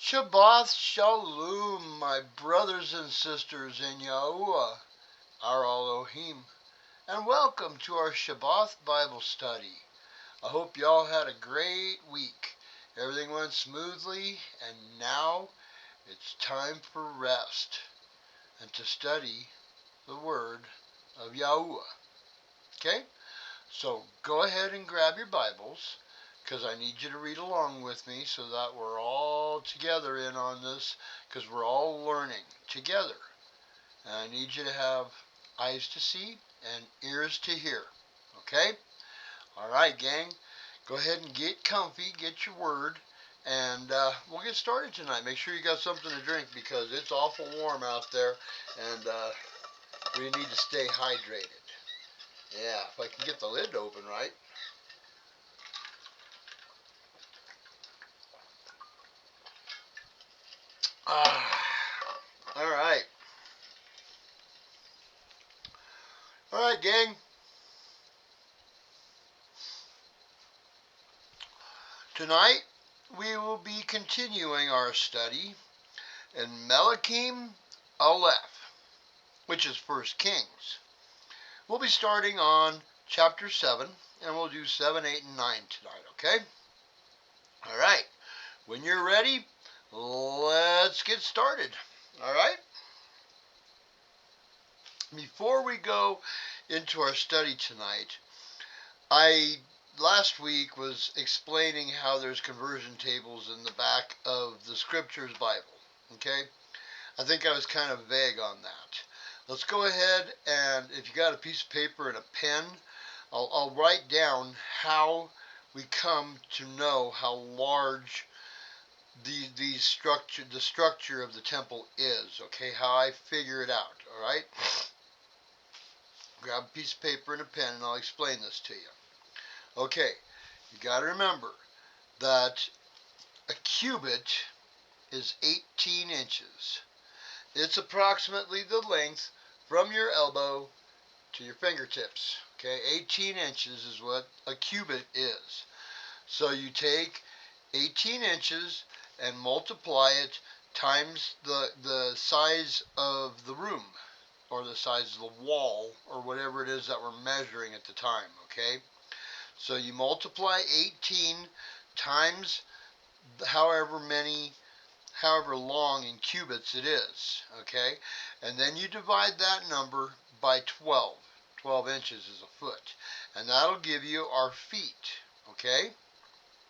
Shabath Shalom, my brothers and sisters in Yahuwah, our Elohim, and welcome to our Shabath Bible study. I hope y'all had a great week. Everything went smoothly, and now it's time for rest and to study the Word of Yahuwah. Okay? So go ahead and grab your Bibles, because I need you to read along with me so that we're all together in on this, because we're all learning together. And I need you to have eyes to see and ears to hear. Okay? All right, gang. Go ahead and get comfy, get your word, and we'll get started tonight. Make sure you got something to drink because it's awful warm out there, and we need to stay hydrated. Yeah, if I can get the lid open right. All right. All right, gang. Tonight, we will be continuing our study in Melakim Aleph, which is 1 Kings. We'll be starting on chapter 7, and we'll do 7, 8, and 9 tonight, okay? All right. When you're ready, let's get started. All right? Before we go into our study tonight, last week was explaining how there's conversion tables in the back of the Scriptures Bible, okay? I think I was kind of vague on that. Let's go ahead and, if you got a piece of paper and a pen, I'll write down how we come to know how large the structure of the temple is, okay? How I figure it out, all right? Grab a piece of paper and a pen, and I'll explain this to you. Okay, you got to remember that a cubit is 18 inches. It's approximately the length from your elbow to your fingertips. Okay, 18 inches is what a cubit is. So you take 18 inches and multiply it times the size of the room, or the size of the wall, or whatever it is that we're measuring at the time, okay? So you multiply 18 times however long in cubits it is, okay? And then you divide that number by 12. 12 inches is a foot. And that'll give you our feet, okay?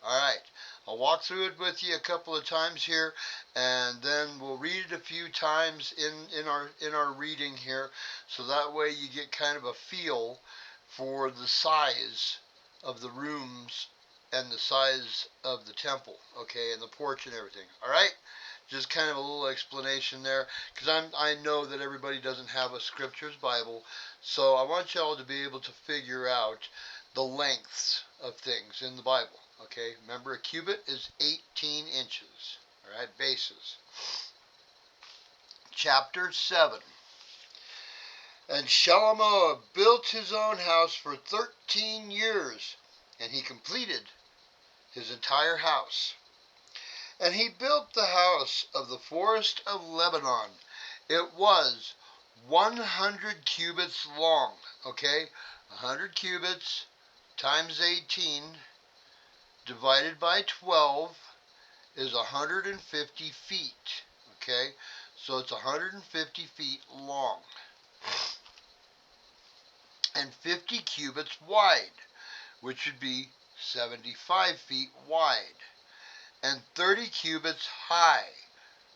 All right. I'll walk through it with you a couple of times here, and then we'll read it a few times in our reading here, so that way you get kind of a feel for the size of the rooms and the size of the temple, okay, and the porch and everything. All right? Just kind of a little explanation there, because I know that everybody doesn't have a Scriptures Bible, so I want y'all to be able to figure out the lengths of things in the Bible. Okay, remember a cubit is 18 inches. All right, bases. Chapter 7. And Shalomo built his own house for 13 years, and he completed his entire house. And he built the house of the forest of Lebanon. It was 100 cubits long. Okay, 100 cubits times 18 divided by 12 is 150 feet, okay? So it's 150 feet long. And 50 cubits wide, which would be 75 feet wide. And 30 cubits high,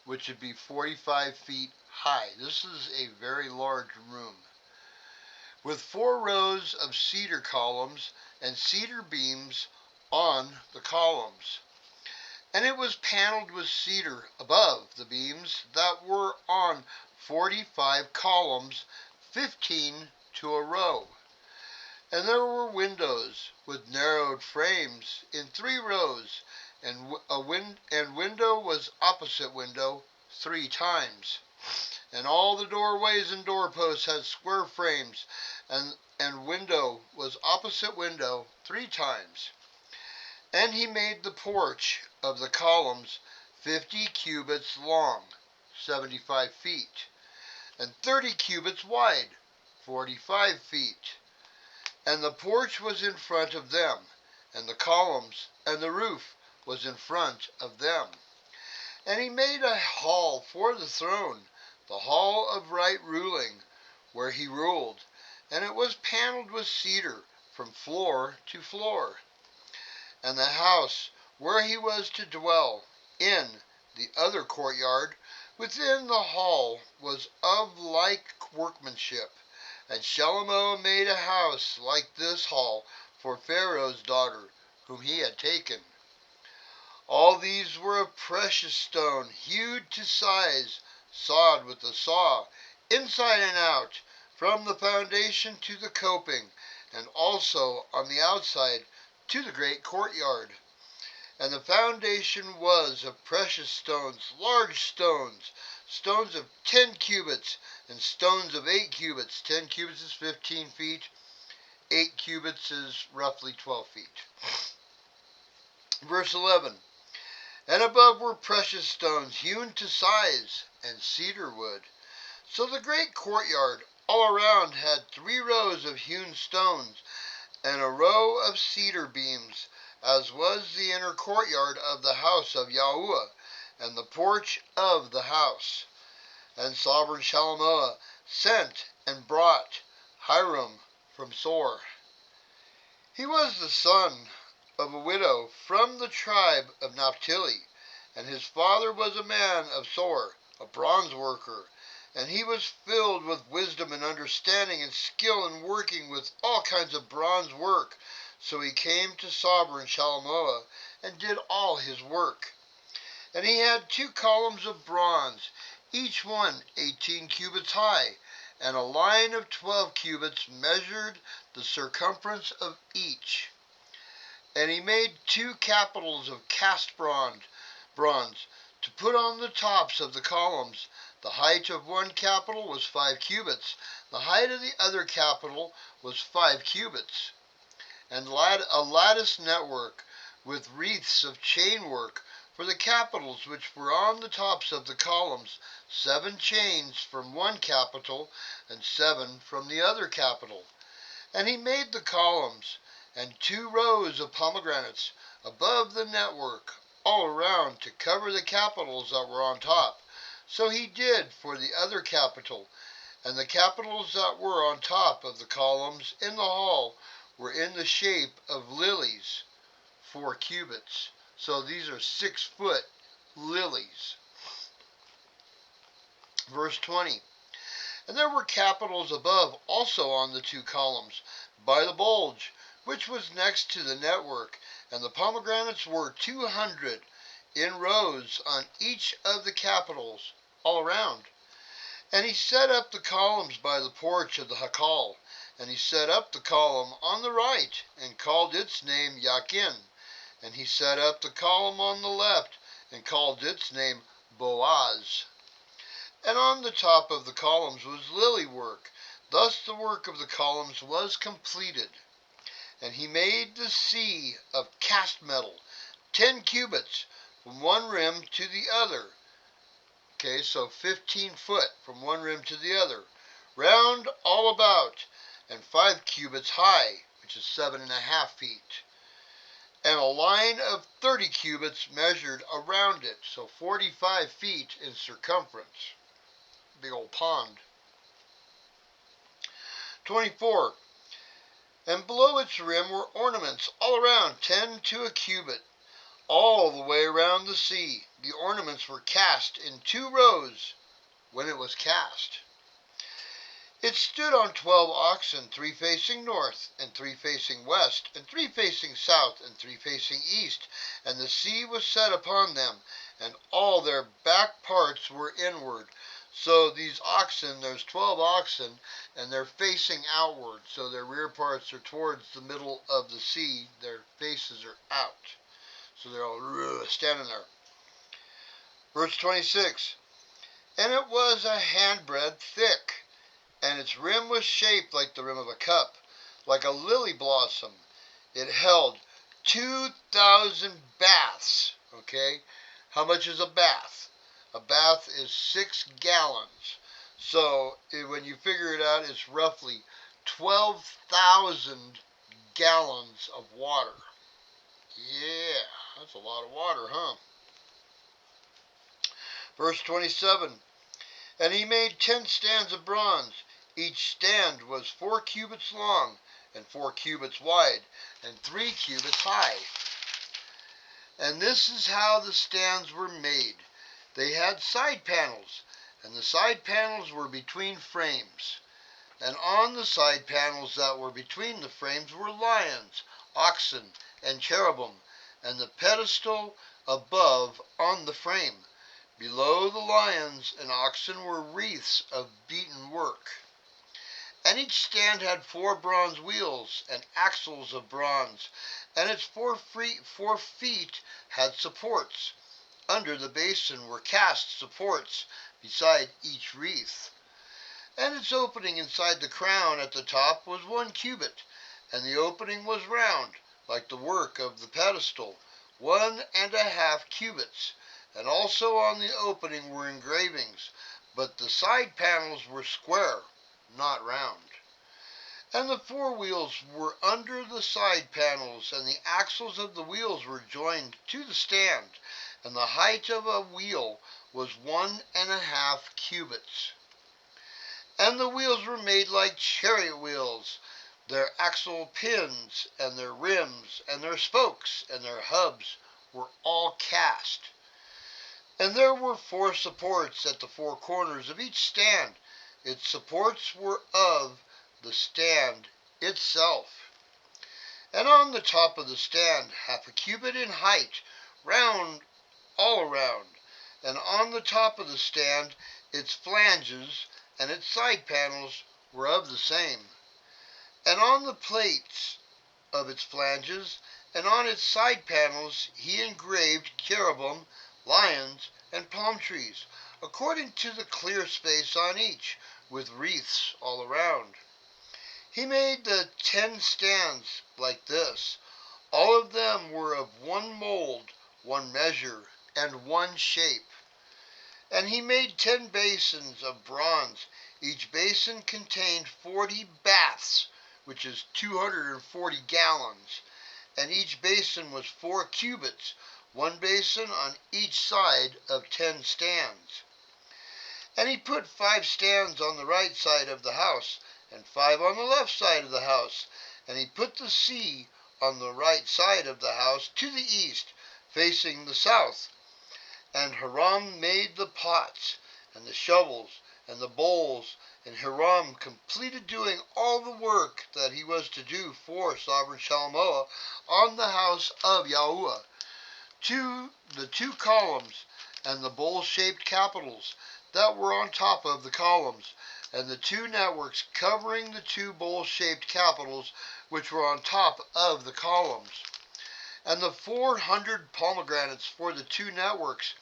which would be 45 feet high. This is a very large room. With 4 rows of cedar columns and cedar beams on the columns. And it was paneled with cedar above the beams that were on 45 columns, 15 to a row. And there were windows with narrowed frames in 3 rows, and window was opposite window 3 times. And all the doorways and doorposts had square frames, and window was opposite window 3 times. And he made the porch of the columns 50 cubits long, 75 feet, and 30 cubits wide, 45 feet. And the porch was in front of them, and the columns and the roof was in front of them. And he made a hall for the throne, the hall of right ruling, where he ruled, and it was paneled with cedar from floor to floor. And the house where he was to dwell in the other courtyard within the hall was of like workmanship. And Shalomo made a house like this hall for Pharaoh's daughter, whom he had taken. All these were of precious stone, hewed to size, sawed with a saw, inside and out, from the foundation to the coping, and also on the outside to the great courtyard. And the foundation was of precious stones, large stones, stones of 10 cubits, and stones of 8 cubits. 10 cubits is 15 feet, 8 cubits is roughly 12 feet. Verse 11. And above were precious stones, hewn to size, and cedar wood. So the great courtyard all around had 3 rows of hewn stones, and a row of cedar beams, as was the inner courtyard of the house of Yahuwah, and the porch of the house. And sovereign Shalomo sent and brought Hiram from Sor. He was the son of a widow from the tribe of Naphtali, and his father was a man of Sor, a bronze worker, and he was filled with wisdom and understanding and skill in working with all kinds of bronze work. So he came to sovereign Shalomo and did all his work. And he had 2 columns of bronze, each one 18 cubits high, and a line of 12 cubits measured the circumference of each. And he made 2 capitals of cast bronze to put on the tops of the columns. The height of one capital was 5 cubits. The height of the other capital was 5 cubits. And a lattice network with wreaths of chain work for the capitals which were on the tops of the columns, 7 chains from one capital and 7 from the other capital. And he made the columns and 2 rows of pomegranates above the network all around to cover the capitals that were on top. So he did for the other capital, and the capitals that were on top of the columns in the hall were in the shape of lilies, 4 cubits. So these are 6-foot lilies. Verse 20. And there were capitals above also on the 2 columns, by the bulge, which was next to the network, and the pomegranates were 200 in rows on each of the capitals all around. And he set up the columns by the porch of the Hakal, and he set up the column on the right, and called its name Yakin. And he set up the column on the left, and called its name Boaz. And on the top of the columns was lily work. Thus the work of the columns was completed. And he made the sea of cast metal, 10 cubits from one rim to the other. Okay, so 15 foot from one rim to the other, round all about, and 5 cubits high, which is 7.5 feet. And a line of 30 cubits measured around it, so 45 feet in circumference. Big old pond. 24. And below its rim were ornaments all around, 10 to a cubit, all the way around the sea. The ornaments were cast in 2 rows when it was cast. It stood on 12 oxen, 3 facing north, and 3 facing west, and 3 facing south, and 3 facing east. And the sea was set upon them, and all their back parts were inward. So these oxen, there's 12 oxen, and they're facing outward. So their rear parts are towards the middle of the sea. Their faces are out. So they're all standing there. Verse 26. And it was a handbreadth thick, and its rim was shaped like the rim of a cup, like a lily blossom. It held 2,000 baths. Okay? How much is a bath? A bath is 6 gallons. So when you figure it out, it's roughly 12,000 gallons of water. Yeah, that's a lot of water, huh? Verse 27, and he made 10 stands of bronze. Each stand was 4 cubits long, and 4 cubits wide, and 3 cubits high. And this is how the stands were made. They had side panels, and the side panels were between frames. And on the side panels that were between the frames were lions, oxen, and cherubim, and the pedestal above on the frame. Below the lions and oxen were wreaths of beaten work. And each stand had 4 bronze wheels and axles of bronze, and its 4 feet had supports. Under the basin were cast supports beside each wreath. And its opening inside the crown at the top was 1 cubit, and the opening was round, like the work of the pedestal, 1.5 cubits. And also on the opening were engravings, but the side panels were square, not round. And the 4 wheels were under the side panels, and the axles of the wheels were joined to the stand, and the height of a wheel was 1.5 cubits. And the wheels were made like chariot wheels, their axle pins, and their rims, and their spokes, and their hubs were all cast. And there were 4 supports at the 4 corners of each stand. Its supports were of the stand itself. And on the top of the stand, 1/2 cubit in height, round all around. And on the top of the stand, its flanges and its side panels were of the same. And on the plates of its flanges and on its side panels he engraved cherubim, lions, and palm trees, according to the clear space on each, with wreaths all around. He made the 10 stands like this. All of them were of 1 mold, 1 measure, and 1 shape. And he made 10 basins of bronze. Each basin contained 40 baths, which is 240 gallons. And each basin was 4 cubits, 1 basin on each side of 10 stands. And he put 5 stands on the right side of the house, and 5 on the left side of the house. And he put the sea on the right side of the house to the east, facing the south. And Hiram made the pots, and the shovels, and the bowls, and Hiram completed doing all the work that he was to do for Sovereign Shalomah on the house of Yahuwah. The 2 columns, and the bowl-shaped capitals that were on top of the columns, and the 2 networks covering the 2 bowl-shaped capitals which were on top of the columns. And the 400 pomegranates for the 2 networks,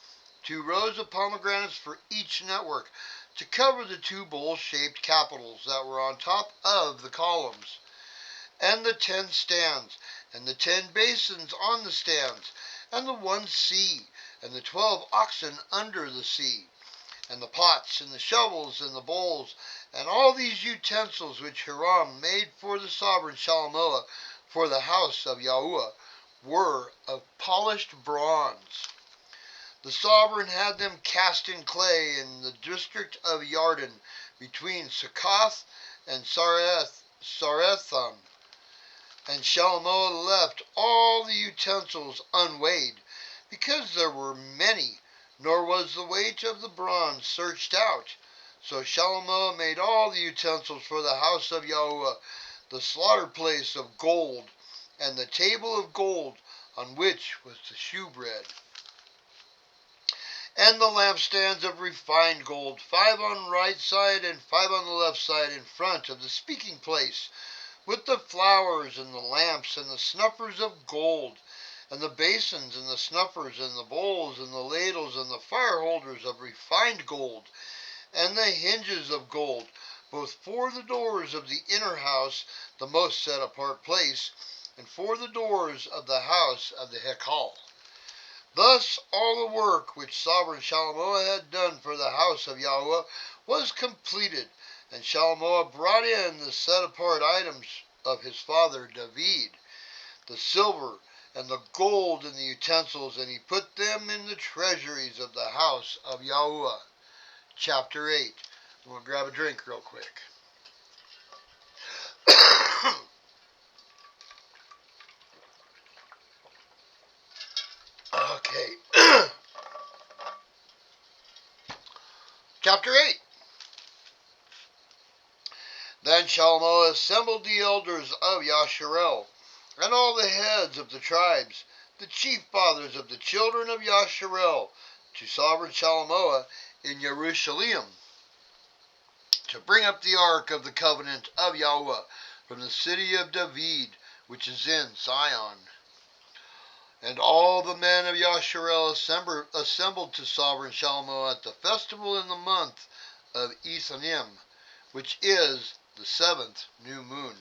2 rows of pomegranates for each network, to cover the 2 bowl-shaped capitals that were on top of the columns. And the 10 stands, and the 10 basins on the stands, and the 1 sea, and the 12 oxen under the sea, and the pots, and the shovels, and the bowls, and all these utensils which Hiram made for the Sovereign Shalomah for the house of Yahuwah were of polished bronze. The sovereign had them cast in clay in the district of Yarden, between Succoth and Saretham. And Shalomah left all the utensils unweighed, because there were many, nor was the weight of the bronze searched out. So Shalomah made all the utensils for the house of Yahuwah, the slaughter place of gold, and the table of gold on which was the shewbread. And the lampstands of refined gold, 5 on the right side and 5 on the left side in front of the speaking place, with the flowers and the lamps and the snuffers of gold, and the basins and the snuffers and the bowls and the ladles and the fire holders of refined gold, and the hinges of gold, both for the doors of the inner house, the most set apart place, and for the doors of the house of the Hekal. Thus all the work which sovereign Shalomoah had done for the house of Yahweh was completed, and Shalomoah brought in the set-apart items of his father David, the silver and the gold and the utensils, and he put them in the treasuries of the house of Yahuwah. Chapter 8. I'm going to grab a drink real quick. Okay. Chapter 8. Then Shalomoah assembled the elders of Yasharel, and all the heads of the tribes, the chief fathers of the children of Yasharel, to sovereign Shalomoah in Jerusalem, to bring up the ark of the covenant of Yahweh from the city of David, which is in Zion. And all the men of Yasharel assembled to sovereign Shalomoah at the festival in the month of Ethanim, which is the 7th new moon.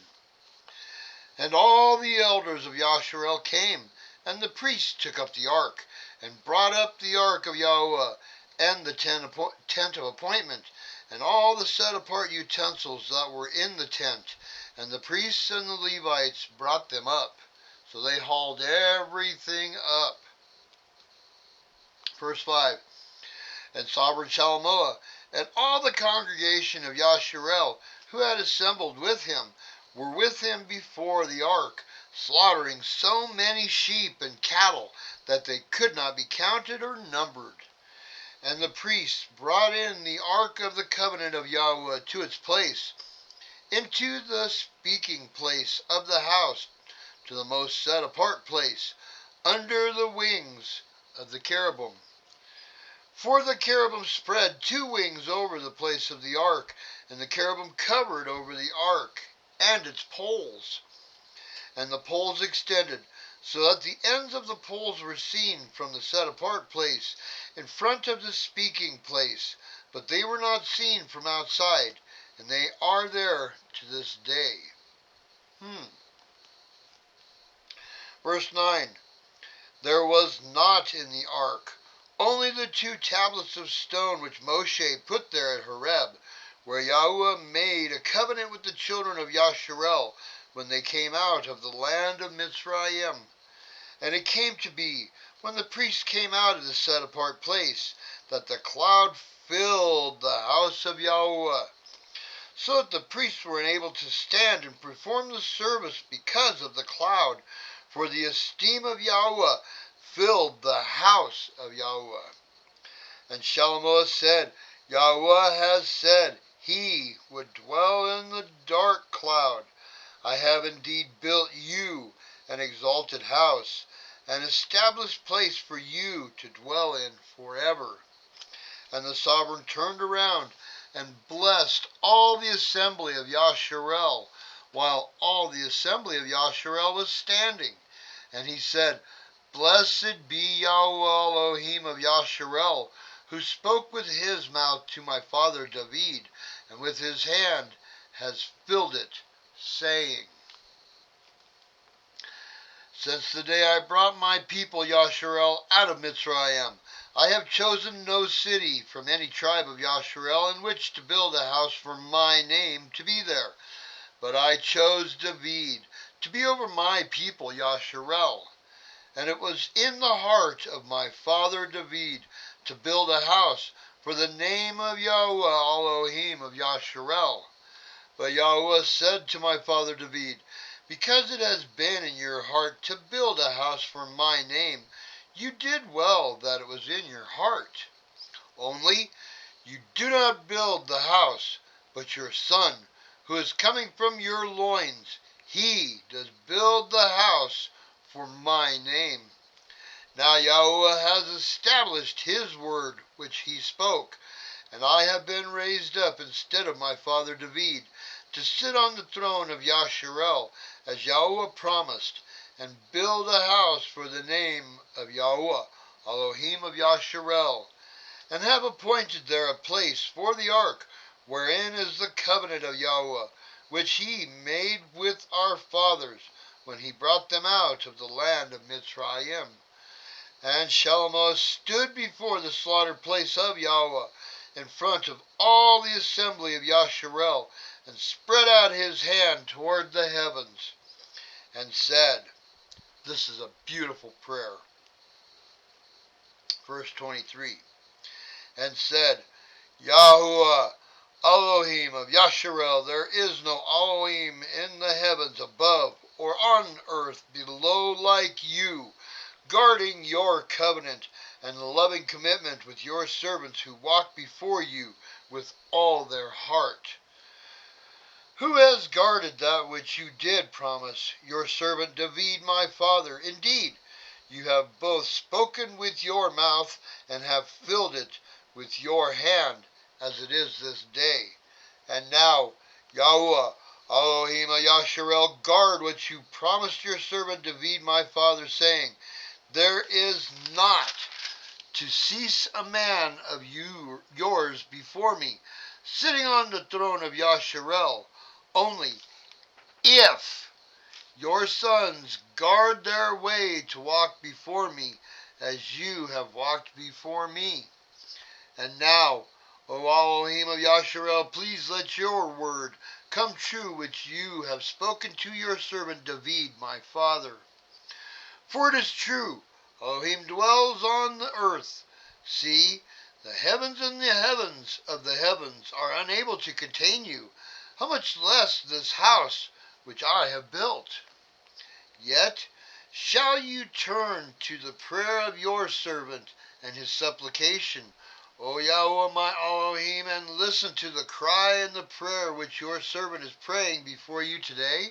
And all the elders of Yasharel came, and the priests took up the ark, and brought up the ark of Yahweh, and the tent of appointment, and all the set-apart utensils that were in the tent. And the priests and the Levites brought them up. So they hauled everything up. Verse 5. And sovereign Shalomoah and all the congregation of Yasharel who had assembled with him were with him before the ark, slaughtering so many sheep and cattle that they could not be counted or numbered. And the priests brought in the ark of the covenant of Yahweh to its place, into the speaking place of the house, to the most set-apart place, under the wings of the cherubim. For the cherubim spread 2 wings over the place of the ark, and the cherubim covered over the ark and its poles. And the poles extended, so that the ends of the poles were seen from the set-apart place in front of the speaking place, but they were not seen from outside, and they are there to this day. Verse 9. There was not in the ark only the 2 tablets of stone which Moshe put there at Horeb, where Yahweh made a covenant with the children of Yasharel when they came out of the land of Mitzrayim. And it came to be, when the priests came out of the set-apart place, that the cloud filled the house of Yahweh, so that the priests were unable to stand and perform the service because of the cloud, for the esteem of Yahweh filled the house of Yahweh. And Shalomoah said, Yahweh has said he would dwell in the dark cloud. I have indeed built you an exalted house, an established place for you to dwell in forever. And the sovereign turned around and blessed all the assembly of Yasharel, while all the assembly of Yasharel was standing. And he said, Blessed be Yahweh Elohim of Yasharel, who spoke with his mouth to my father David, and with his hand has filled it, saying, Since the day I brought my people Yasharel out of Mitzrayim, I have chosen no city from any tribe of Yasharel in which to build a house for my name to be there. But I chose David to be over my people Yasharel. And it was in the heart of my father David to build a house for the name of Yahweh Elohim of Yasharel. But Yahweh said to my father David, Because it has been in your heart to build a house for my name, you did well that it was in your heart. Only you do not build the house, but your son, who is coming from your loins, he does build the house for my name. Now Yahweh has established his word which he spoke, and I have been raised up instead of my father David to sit on the throne of Yasharel, as Yahweh promised, and build a house for the name of Yahweh Elohim of Yasharel, and have appointed there a place for the ark, wherein is the covenant of Yahweh, which he made with our fathers when he brought them out of the land of Mitzrayim. And Shalomah stood before the slaughter place of Yahweh in front of all the assembly of Yasharel, and spread out his hand toward the heavens, and said, this is a beautiful prayer, verse 23, and said, Yahuwah, Elohim of Yasharel, there is no Elohim in the heavens above or on earth below like you, guarding your covenant and the loving commitment with your servants who walk before you with all their heart. Who has guarded that which you did promise your servant David my father? Indeed, you have both spoken with your mouth and have filled it with your hand, as it is this day. And now, Yahuwah, Elohim Yasharel, guard what you promised your servant David my father, saying, there is not to cease a man of yours before me, sitting on the throne of Yasharel, only if your sons guard their way to walk before me, as you have walked before me. And now, O Elohim of Yasharel, please let your word come true which you have spoken to your servant David my father. For it is true, Elohim dwells on the earth. See, the heavens and the heavens of the heavens are unable to contain you, how much less this house which I have built. Yet shall you turn to the prayer of your servant and his supplication, O Yahweh my Elohim, and listen to the cry and the prayer which your servant is praying before you today?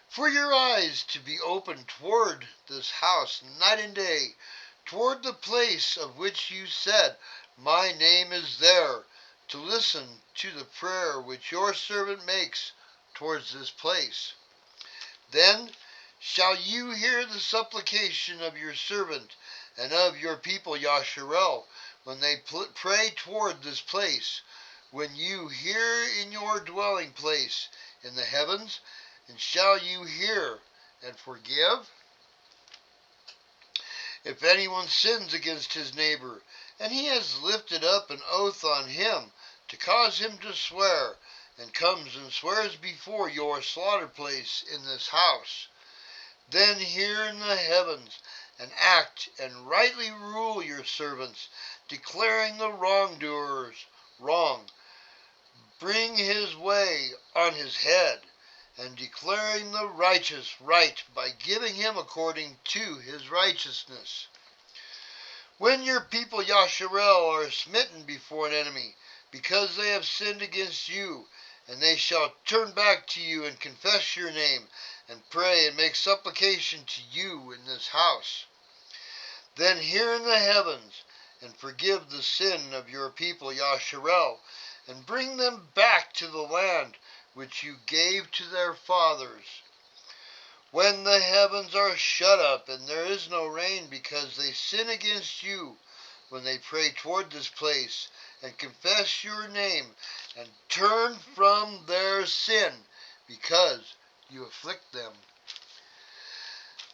For your eyes to be open toward this house night and day, toward the place of which you said, my name is there, to listen to the prayer which your servant makes towards this place. Then shall you hear the supplication of your servant and of your people Yasharel, when they pray toward this place, when you hear in your dwelling place in the heavens, and shall you hear and forgive? If anyone sins against his neighbor, and he has lifted up an oath on him to cause him to swear, and comes and swears before your slaughter place in this house, then hear in the heavens, and act and rightly rule your servants, declaring the wrongdoers wrong. Bring his way on his head, and declaring the righteous right by giving him according to his righteousness. When your people Yasharel are smitten before an enemy, because they have sinned against you, and they shall turn back to you and confess your name, and pray and make supplication to you in this house, then hear in the heavens, and forgive the sin of your people Yasharel, and bring them back to the land which you gave to their fathers. When the heavens are shut up, and there is no rain, because they sin against you, when they pray toward this place, and confess your name, and turn from their sin, because you afflict them.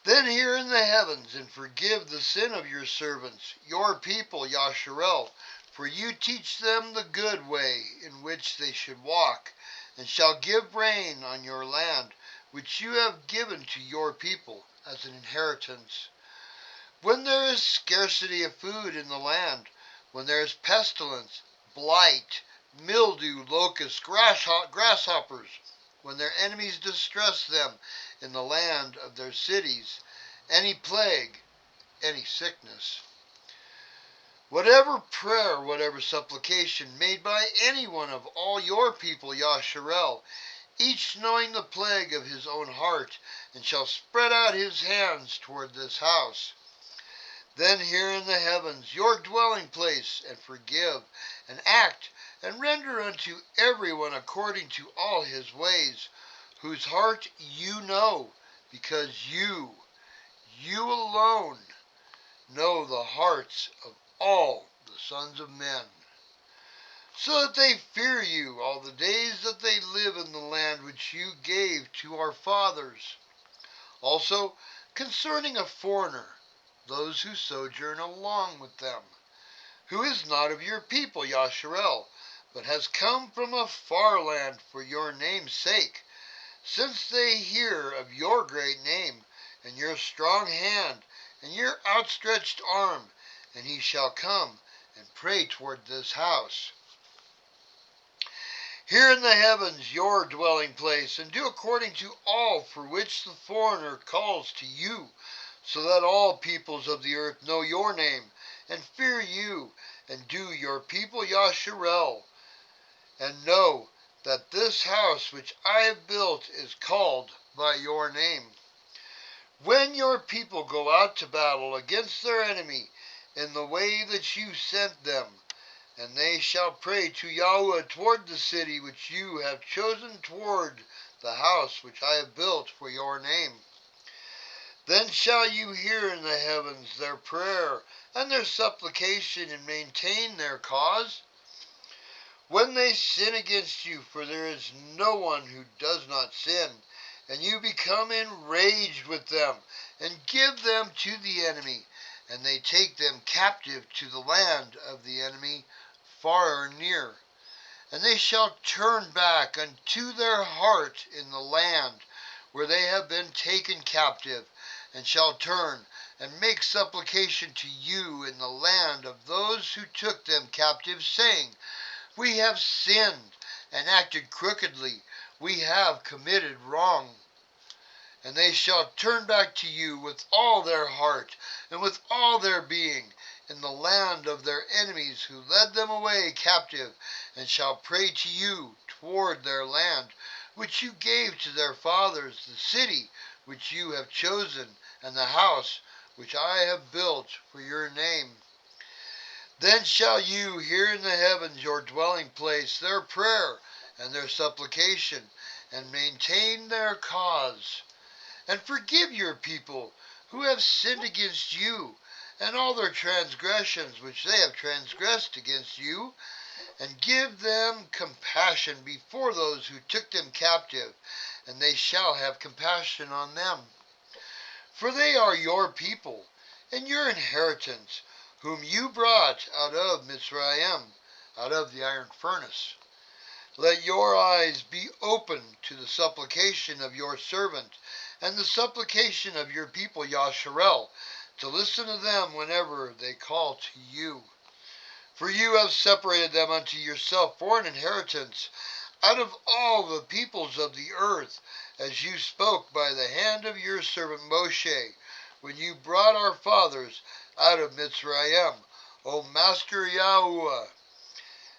Then hear in the heavens, and forgive the sin of your servants, your people Yasharel, for you teach them the good way in which they should walk, and shall give rain on your land, which you have given to your people as an inheritance. When there is scarcity of food in the land, when there is pestilence, blight, mildew, locusts, grasshoppers, when their enemies distress them in the land of their cities, any plague, any sickness. Whatever prayer, whatever supplication made by any one of all your people Yasharel, each knowing the plague of his own heart, and shall spread out his hands toward this house, then hear in the heavens your dwelling place, and forgive, and act, and render unto everyone according to all his ways, whose heart you know, because you alone, know the hearts of all the sons of men, so that they fear you all the days that they live in the land which you gave to our fathers. Also, concerning a foreigner, those who sojourn along with them, who is not of your people, Yasharel, but has come from a far land for your name's sake, since they hear of your great name, and your strong hand, and your outstretched arm, and he shall come and pray toward this house. Hear in the heavens your dwelling place, and do according to all for which the foreigner calls to you, so that all peoples of the earth know your name, and fear you, and do your people Yasharel, and know that this house which I have built is called by your name. When your people go out to battle against their enemy in the way that you sent them, and they shall pray to Yahweh toward the city which you have chosen, toward the house which I have built for your name, then shall you hear in the heavens their prayer and their supplication, and maintain their cause. When they sin against you, for there is no one who does not sin, and you become enraged with them, and give them to the enemy, and they take them captive to the land of the enemy, far or near, and they shall turn back unto their heart in the land where they have been taken captive, and shall turn and make supplication to you in the land of those who took them captive, saying, We have sinned and acted crookedly, we have committed wrong. And they shall turn back to you with all their heart and with all their being in the land of their enemies who led them away captive, and shall pray to you toward their land, which you gave to their fathers, the city which you have chosen, and the house which I have built for your name. Then shall you hear in the heavens your dwelling place their prayer and their supplication, and maintain their cause, and forgive your people who have sinned against you, and all their transgressions which they have transgressed against you, and give them compassion before those who took them captive, and they shall have compassion on them. For they are your people, and your inheritance, whom you brought out of Mitzrayim, out of the iron furnace. Let your eyes be open to the supplication of your servant, and the supplication of your people Yasharel, to listen to them whenever they call to you. For you have separated them unto yourself for an inheritance out of all the peoples of the earth, as you spoke by the hand of your servant Moshe, when you brought our fathers out of Mitzrayim, O Master Yahuwah.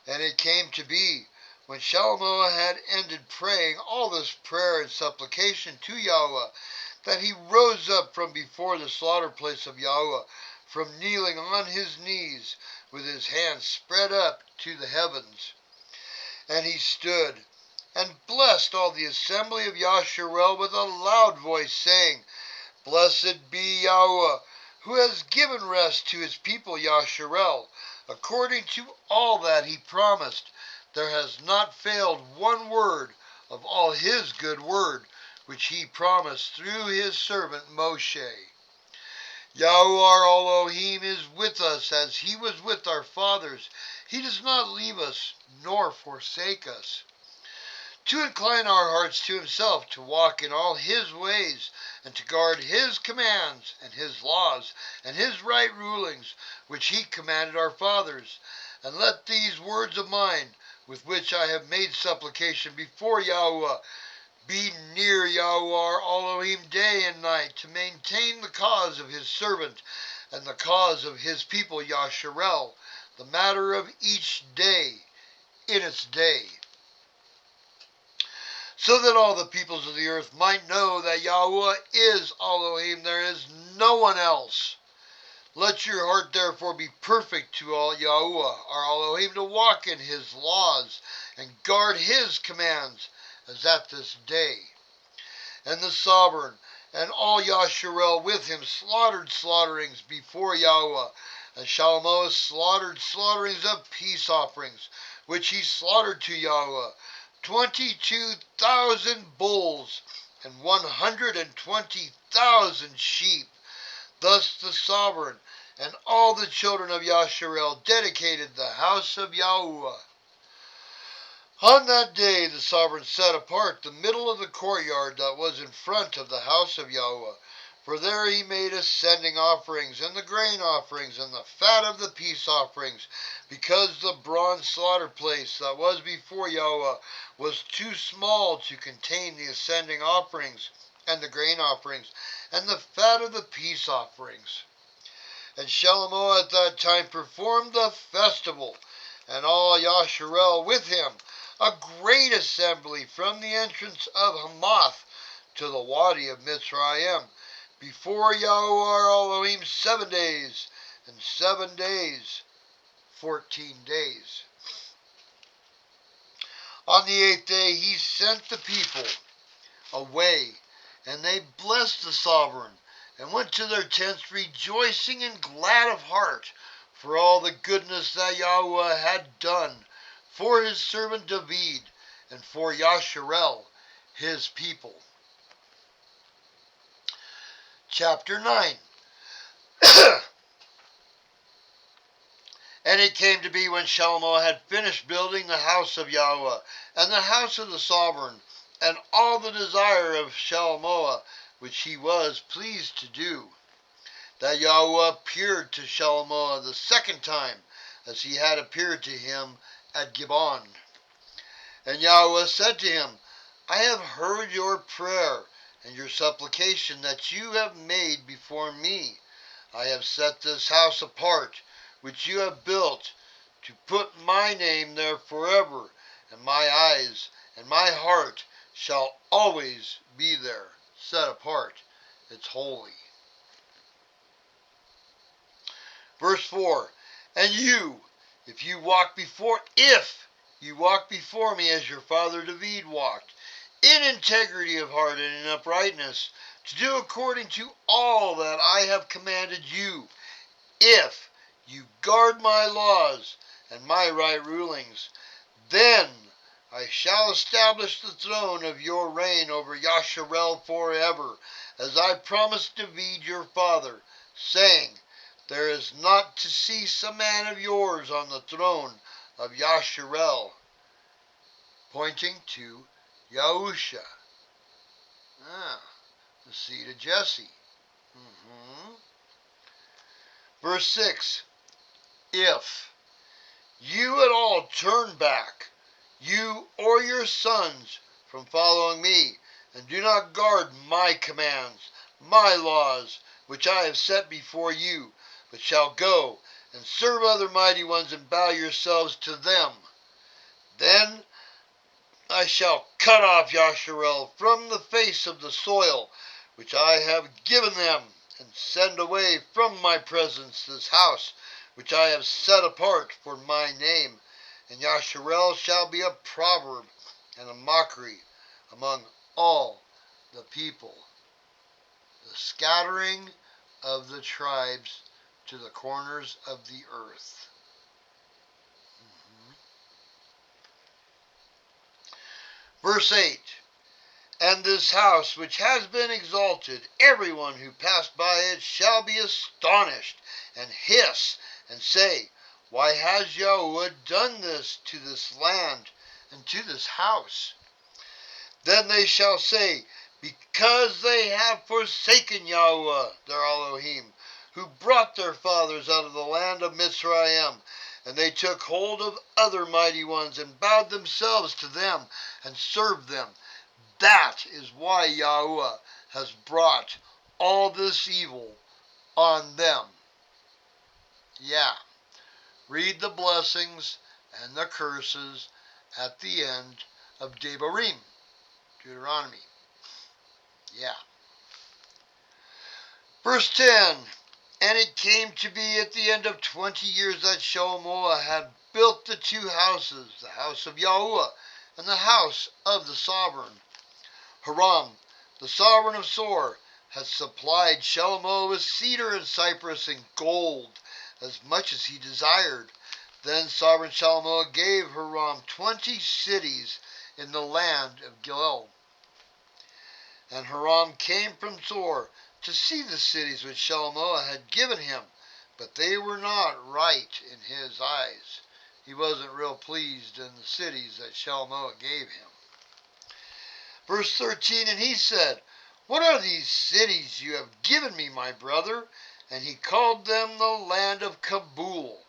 And it came to be, when Shalomo had ended praying all this prayer and supplication to Yahweh, that he rose up from before the slaughter place of Yahweh, from kneeling on his knees, with his hands spread up to the heavens. And he stood, and blessed all the assembly of Yasharel with a loud voice, saying, Blessed be Yahweh, who has given rest to his people Yasharel, according to all that he promised. There has not failed one word of all his good word, which he promised through his servant Moshe. Yahweh our Elohim is with us as he was with our fathers. He does not leave us nor forsake us. To incline our hearts to himself, to walk in all his ways, and to guard his commands and his laws and his right rulings, which he commanded our fathers. And let these words of mine, with which I have made supplication before Yahweh, be near Yahweh our Elohim day and night, to maintain the cause of his servant and the cause of his people Yasharel, the matter of each day in its day, so that all the peoples of the earth might know that Yahweh is Elohim, there is no one else. Let your heart therefore be perfect to all Yahweh our Elohim, to walk in his laws and guard his commands, as at this day. And the sovereign and all Yasharel with him slaughtered slaughterings before Yahweh, and Shalomo slaughtered slaughterings of peace offerings, which he slaughtered to Yahweh, 22,000 bulls and 120,000 sheep. Thus the sovereign and all the children of Yasharel dedicated the house of Yahuwah. On that day the sovereign set apart the middle of the courtyard that was in front of the house of Yahuwah. For there he made ascending offerings, and the grain offerings, and the fat of the peace offerings, because the bronze slaughter place that was before Yahuwah was too small to contain the ascending offerings, and the grain offerings, and the fat of the peace offerings. And Shelomoh at that time performed the festival, and all Yasharel with him, a great assembly from the entrance of Hamath to the Wadi of Mitzrayim, before Yahuwah Elohim 7 days, and 7 days, 14 days. On the 8th day he sent the people away, and they blessed the sovereign, and went to their tents rejoicing and glad of heart, for all the goodness that Yahuwah had done for his servant David, and for Yasharel, his people. Chapter 9. And it came to be when Shelomoh had finished building the house of Yahuwah, and the house of the sovereign, and all the desire of Shelomoh, which he was pleased to do, that Yahuwah appeared to Shelomoh the second time, as he had appeared to him at Gibeon. And Yahuwah said to him, I have heard your prayer and your supplication that you have made before me. I have set this house apart, which you have built, to put my name there forever, and my eyes and my heart shall always be there, set apart. It's holy. Verse 4, and you, if you walk before me as your father David walked, in integrity of heart and in uprightness, to do according to all that I have commanded you, if you guard my laws and my right rulings, then I shall establish the throne of your reign over Yasharel forever, as I promised David your father, saying, there is not to cease a man of yours on the throne of Yasharel, pointing to Yahusha, the seed of Jesse. Verse 6, if you at all turn back, you or your sons, from following me, and do not guard my commands, my laws, which I have set before you, but shall go and serve other mighty ones and bow yourselves to them, then I shall cut off Yasharel from the face of the soil which I have given them, and send away from my presence this house which I have set apart for my name, and Yasharel shall be a proverb and a mockery among all the people. The scattering of the tribes to the corners of the earth. Verse 8, and this house which has been exalted, everyone who passed by it shall be astonished, and hiss, and say, why has Yahuwah done this to this land and to this house? Then they shall say, because they have forsaken Yahuwah, their Elohim, who brought their fathers out of the land of Mitzrayim, and they took hold of other mighty ones, and bowed themselves to them, and served them. That is why Yahuwah has brought all this evil on them. Yeah. Read the blessings and the curses at the end of Devarim, Deuteronomy. Yeah. Verse 10, and it came to be at the end of 20 years that Shelomoh had built the two houses, the house of Yahuwah and the house of the sovereign. Hiram, the sovereign of Sor, had supplied Shelomoh with cedar and cypress and gold, as much as he desired. Then sovereign Shelomoh gave Hiram 20 cities in the land of Gilead. And Hiram came from Sor to see the cities which Shalmaneser had given him, but they were not right in his eyes. He wasn't real pleased in the cities that Shalmaneser gave him. Verse 13, and he said, what are these cities you have given me, my brother? And he called them the land of Kabul,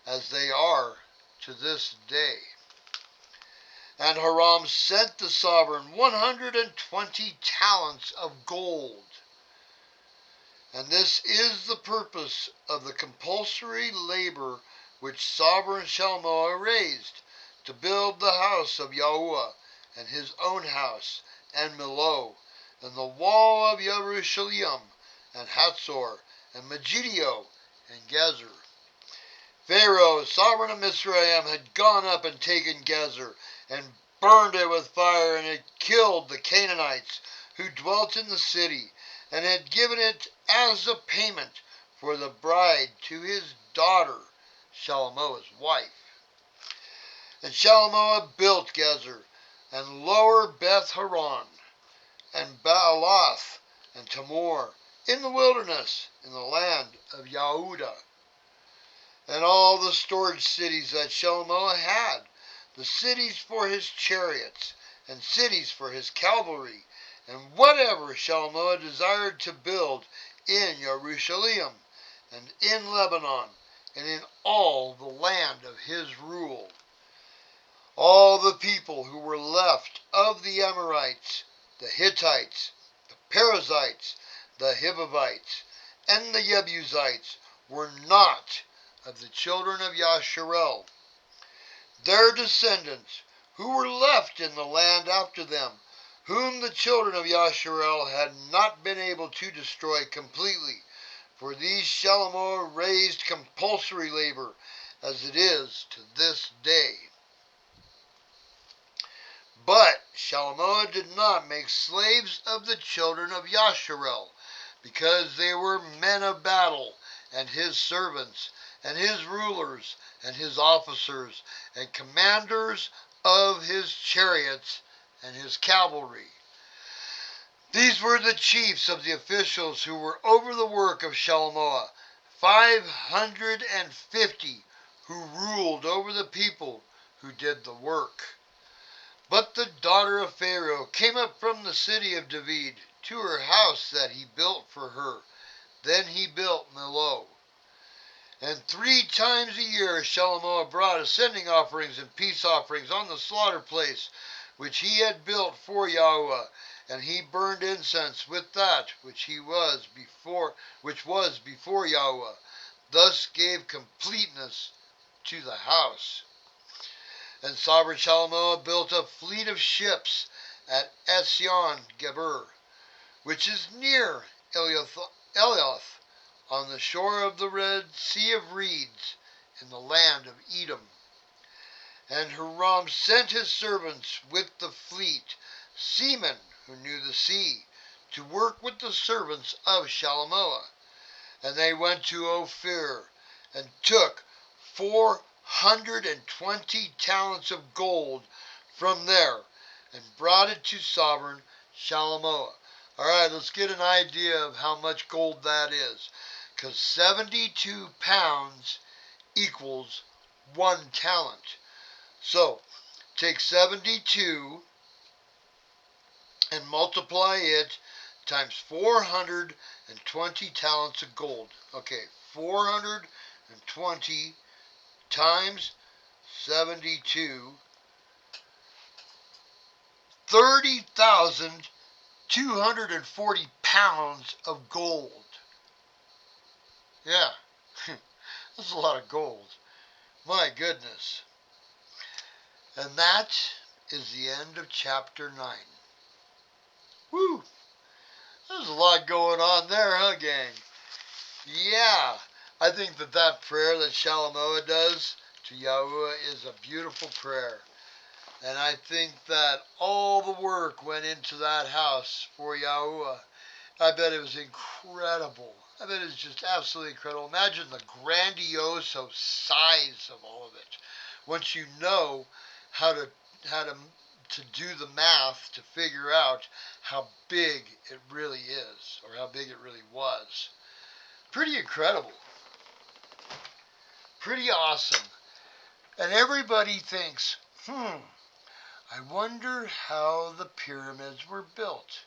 as they are to this day. And Hiram sent the sovereign 120 talents of gold. And this is the purpose of the compulsory labor which sovereign Shalmaneser raised, to build the house of Yahuwah, and his own house, and Millo, and the wall of Jerusalem, and Hatzor, and Megiddo, and Gezer. Pharaoh, sovereign of Mizraim, had gone up and taken Gezer, and burned it with fire, and had killed the Canaanites who dwelt in the city, and had given it as a payment for the bride to his daughter, Shalmaneser's wife. And Shalmaneser built Gezer, and lower Beth Horon, and Baalath, and Tamor, in the wilderness, in the land of Yehudah, and all the storage cities that Shalmaneser had, the cities for his chariots, and cities for his cavalry, and whatever Shalmaneser desired to build in Jerusalem, and in Lebanon, and in all the land of his rule. All the people who were left of the Amorites, the Hittites, the Perizzites, the Hivites, and the Jebusites were not of the children of Yasharel. Their descendants, who were left in the land after them, whom the children of Yasharel had not been able to destroy completely, for these Shalmaneser raised compulsory labor, as it is to this day. But Shalmaneser did not make slaves of the children of Yasharel, because they were men of battle, and his servants, and his rulers, and his officers, and commanders of his chariots, and his cavalry. These were the chiefs of the officials who were over the work of Shalmaneser, 550, who ruled over the people who did the work. But the daughter of Pharaoh came up from the city of David to her house that he built for her. Then he built Millo. And 3 times a year Shalmaneser brought ascending offerings and peace offerings on the slaughter place which he had built for Yahuwah, and he burned incense with that which was before Yahuwah, thus gave completeness to the house. And sovereign Shalmaneser built a fleet of ships at Esyon Geber, which is near Elioth, on the shore of the Red Sea of Reeds, in the land of Edom. And Hiram sent his servants with the fleet, seamen who knew the sea, to work with the servants of Shalmaneser. And they went to Ophir, and took 420 talents of gold from there, and brought it to sovereign Shalmaneser. All right, let's get an idea of how much gold that is, because 72 pounds equals 1 talent. So, take 72 and multiply it times 420 talents of gold. Okay, 420 times 72, 30,240 pounds of gold. Yeah, that's a lot of gold. My goodness. And that is the end of chapter 9. Woo! There's a lot going on there, huh, gang? Yeah, I think that prayer that Shalmaneser does to Yahuwah is a beautiful prayer. And I think that all the work went into that house for Yahuwah. I bet it was incredible. I bet it was just absolutely incredible. Imagine the grandiose size of all of it. Once you know how to to do the math to figure out how big it really is, or how big it really was. Pretty incredible. Pretty awesome. And everybody thinks, I wonder how the pyramids were built.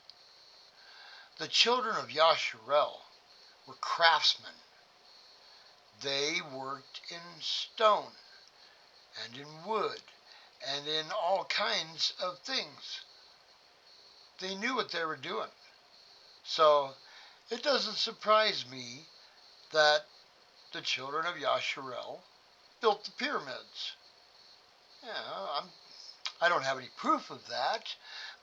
The children of Yasharel were craftsmen. They worked in stone and in wood and in all kinds of things. They knew what they were doing. So it doesn't surprise me that the children of Yasharel built the pyramids. Yeah, I don't have any proof of that,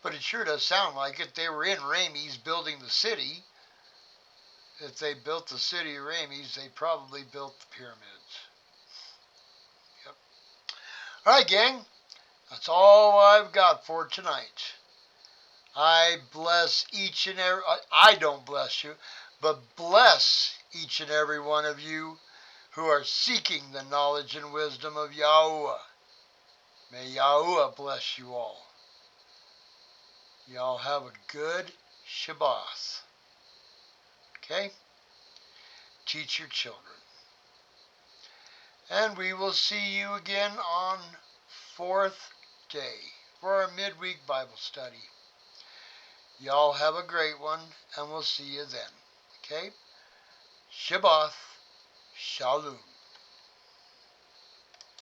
but it sure does sound like it. They were in Rames building the city. If they built the city of Rames, they probably built the pyramids. Yep. All right, gang. That's all I've got for tonight. I bless each and every... I don't bless you, but bless each and every one of you who are seeking the knowledge and wisdom of Yahuwah. May Yahuwah bless you all. Y'all have a good Shabath. Okay? Teach your children. And we will see you again on 4th day for our midweek Bible study. Y'all have a great one, and we'll see you then. Okay? Shabath. Shalom.